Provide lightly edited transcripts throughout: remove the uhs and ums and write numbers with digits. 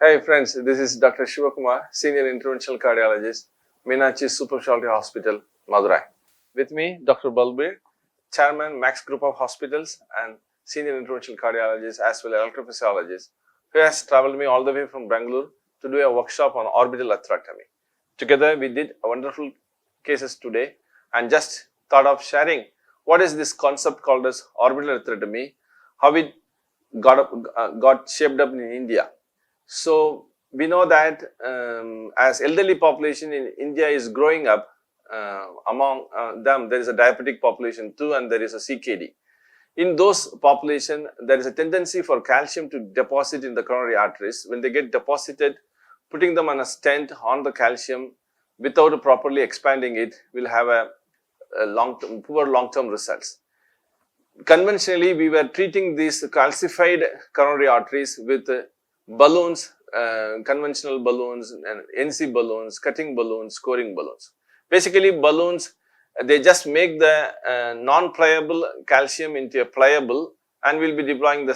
Hi friends, this is Dr. Shivakumar, Senior Interventional Cardiologist, Meenachi Super Specialty Hospital, Madurai. With me, Dr. Balbir, Chairman, Max Group of Hospitals and Senior Interventional Cardiologist as well as electrophysiologist, who has traveled me all the way from Bangalore to do a workshop on orbital atherectomy. Together, we did wonderful cases today and just thought of sharing what is this concept called as orbital atherectomy, how it got shaped up in India. So we know that as elderly population in India is growing up, among them there is a diabetic population too, and there is a CKD. In those population, there is a tendency for calcium to deposit in the coronary arteries. When they get deposited, putting them on a stent on the calcium without properly expanding it will have a poor long-term results. Conventionally, we were treating these calcified coronary arteries with balloons, conventional balloons, and NC balloons, cutting balloons, scoring balloons. Basically, balloons, they just make the non-pliable calcium into a pliable, and we'll be deploying the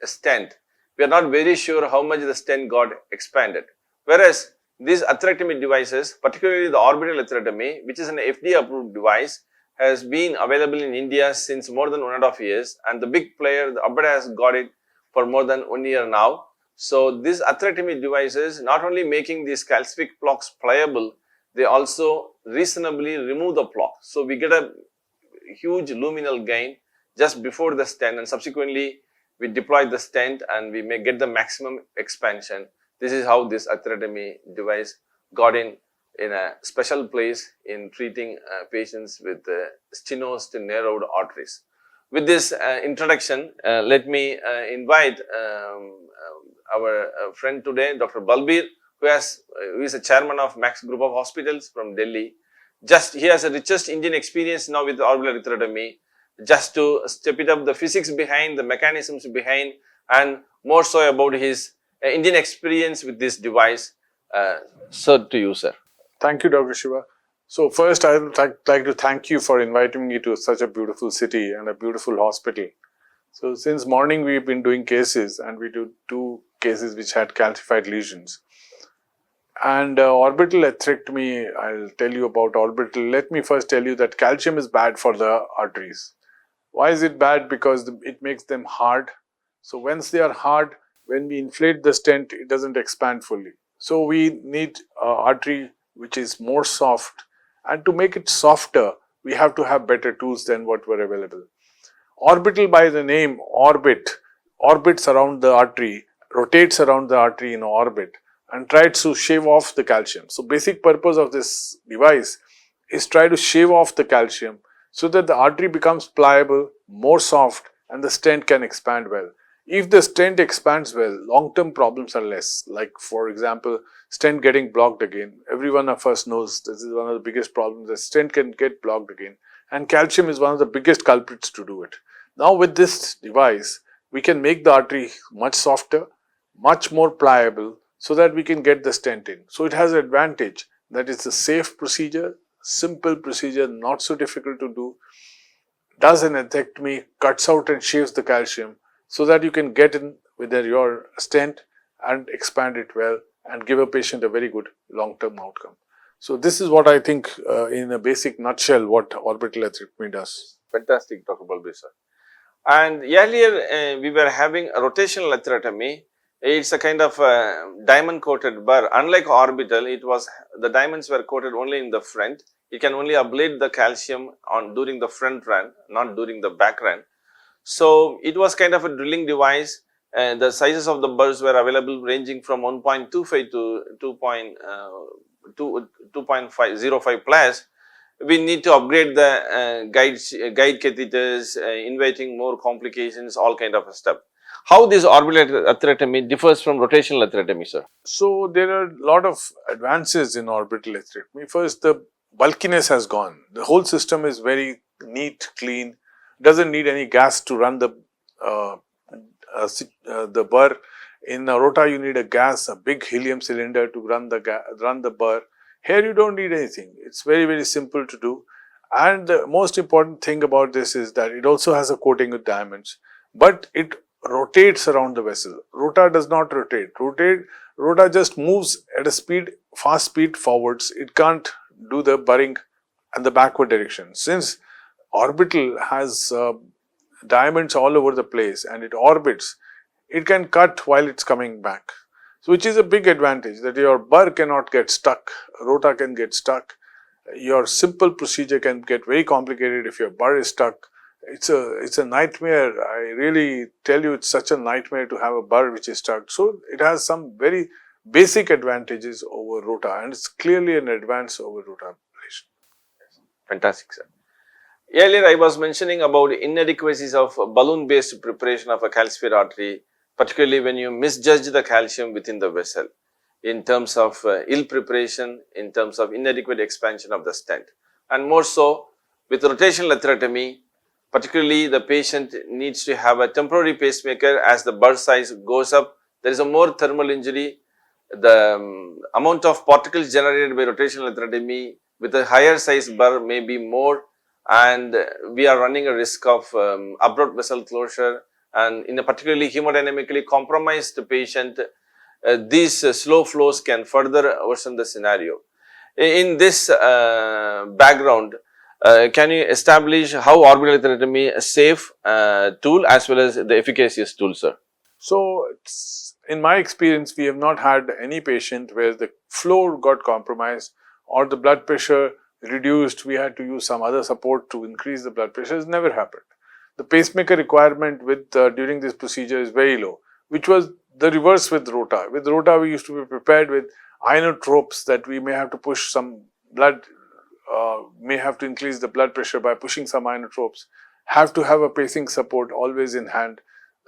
stent. We are not very sure how much the stent got expanded. Whereas these atherectomy devices, particularly the orbital atherectomy, which is an FDA-approved device, has been available in India since more than 1.5 years, and the big player, the Abada, has got it for more than 1 year now. So these atherectomy devices not only making these calcific plaques pliable, they also reasonably remove the plaque. So we get a huge luminal gain just before the stent, and subsequently we deploy the stent and we may get the maximum expansion. This is how this atherectomy device got in a special place in treating patients with stenosed narrowed arteries. With this introduction, let me invite our friend today, Dr. Balbir, who is a chairman of Max Group of Hospitals from Delhi. He has a richest Indian experience now with orbital atherectomy, just to step it up the physics behind, the mechanisms behind, and more so about his Indian experience with this device. So to you, sir. Thank you, Dr. Shiva. So first, I would like to thank you for inviting me to such a beautiful city and a beautiful hospital. So since morning, we've been doing cases, and we do 2 cases which had calcified lesions. And orbital atherectomy, I'll tell you about orbital. Let me first tell you that calcium is bad for the arteries. Why is it bad? Because it makes them hard. So once they are hard, when we inflate the stent, it doesn't expand fully. So we need artery which is more soft, and to make it softer, we have to have better tools than what were available. Orbital, by the name, orbits around the artery, rotates around the artery in orbit, and tries to shave off the calcium. So basic purpose of this device is try to shave off the calcium so that the artery becomes pliable, more soft, and the stent can expand well. If the stent expands well, long-term problems are less. Like, for example, stent getting blocked again. Every one of us knows this is one of the biggest problems. The stent can get blocked again, and calcium is one of the biggest culprits to do it. Now with this device, we can make the artery much softer, much more pliable, so that we can get the stent in. So it has an advantage that it's a safe procedure, simple procedure, not so difficult to do, does an atherectomy, cuts out and shaves the calcium, so that you can get in with your stent and expand it well and give a patient a very good long-term outcome. So this is what I think in a basic nutshell what orbital atherectomy does. Fantastic, Dr. Balbir, sir. And earlier we were having a rotational atherectomy. It's a kind of diamond coated burr. Unlike orbital, the diamonds were coated only in the front. You can only ablate the calcium during the front run, not during the back run. So it was kind of a drilling device. The sizes of the burrs were available ranging from 1.25 to 2.05 plus. We need to upgrade the guide catheters, inviting more complications, all kind of stuff. How this orbital atherectomy differs from rotational atherectomy, sir? So there are a lot of advances in orbital atherectomy. First, the bulkiness has gone. The whole system is very neat, clean. Doesn't need any gas to run the burr. In a rota, you need a gas, a big helium cylinder to run the burr. Here, you don't need anything. It's very, very simple to do. And the most important thing about this is that it also has a coating with diamonds, but it rotates around the vessel. Rota does not rotate. Rota just moves at a speed, fast speed forwards. It can't do the burring and the backward direction. Since orbital has diamonds all over the place and it orbits, it can cut while it's coming back. So which is a big advantage, that your burr cannot get stuck, rota can get stuck. Your simple procedure can get very complicated if your burr is stuck. It's a nightmare. I really tell you, it's such a nightmare to have a burr which is stuck. So it has some very basic advantages over rota, and it's clearly an advance over rota ablation. Fantastic, sir. Earlier, I was mentioning about inadequacies of balloon-based preparation of a calcified artery, particularly when you misjudge the calcium within the vessel, in terms of ill preparation, in terms of inadequate expansion of the stent. And more so, with rotational atherectomy, particularly the patient needs to have a temporary pacemaker. As the burr size goes up, there is a more thermal injury. The amount of particles generated by rotational atherectomy with a higher size burr may be more, and we are running a risk of abrupt vessel closure, and in a particularly hemodynamically compromised patient, these slow flows can further worsen the scenario. In this background, can you establish how orbital atherectomy is a safe tool as well as the efficacious tool, sir? So, in my experience, we have not had any patient where the flow got compromised or the blood pressure reduced. We had to use some other support to increase the blood pressure. It's never happened. The pacemaker requirement with during this procedure is very low, which was the reverse with rota. With rota, we used to be prepared with inotropes that we may have to push some blood, may have to increase the blood pressure by pushing some inotropes, have to have a pacing support always in hand.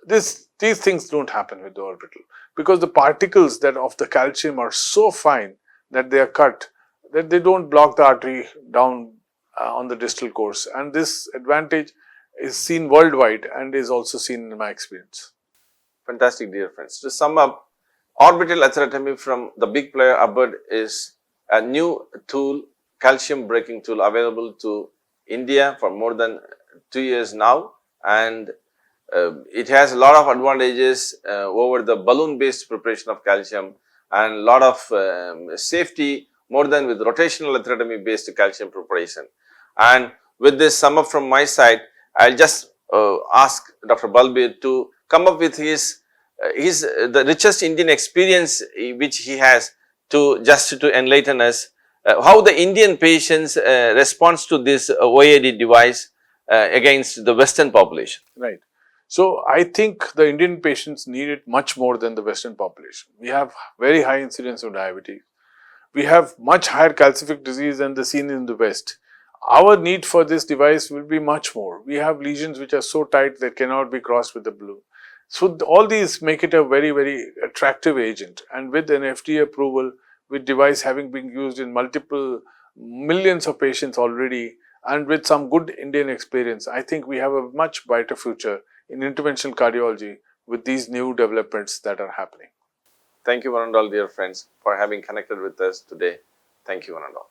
These things don't happen with the orbital, because the particles that of the calcium are so fine that they are cut, that they don't block the artery down on the distal course, and this advantage is seen worldwide and is also seen in my experience. Fantastic, dear friends. To sum up, orbital atherectomy from the big player Abbott is a new tool, calcium breaking tool available to India for more than 2 years now, and it has a lot of advantages over the balloon based preparation of calcium, and a lot of safety more than with rotational atherectomy based calcium preparation. And with this sum up from my side, I'll just ask Dr. Balbir to come up with the richest Indian experience which he has to enlighten us how the Indian patients responds to this OAD device against the Western population. Right. So I think the Indian patients need it much more than the Western population. We have very high incidence of diabetes. We have much higher calcific disease than the seen in the West. Our need for this device will be much more. We have lesions which are so tight that cannot be crossed with the balloon. So all these make it a very, very attractive agent, and with an FDA approval, with device having been used in multiple millions of patients already, and with some good Indian experience, I think we have a much brighter future in interventional cardiology with these new developments that are happening. Thank you, one and all, dear friends, for having connected with us today. Thank you, one and all.